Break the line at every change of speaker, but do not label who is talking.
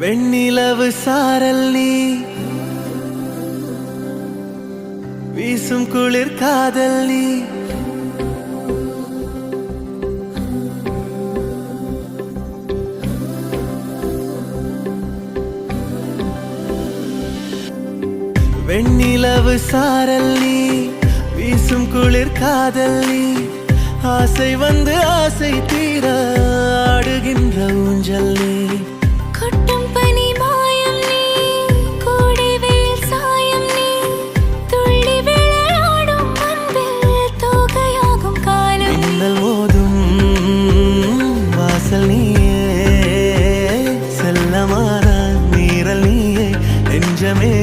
வெண்ணிலவு சாரல் நீ வீசும் குளிர் காதல் நீ வெண்ணிலவு சாரல் நீ வீசும் குளிர் காதல் நீ ஆசை வந்து ஆசை தீர ஆடுகின்ற ஊஞ்சல் நீ
கொட்டும் பனி மாயம் நீ கோடை வெயில் சாயம் நீ துள்ளி விளையாடும் அன்பில் தோகையாகும் காலம்
மின்னல் மோதும் வாசல் நீயே செல்லமான நீரல் நீயே நெஞ்சமே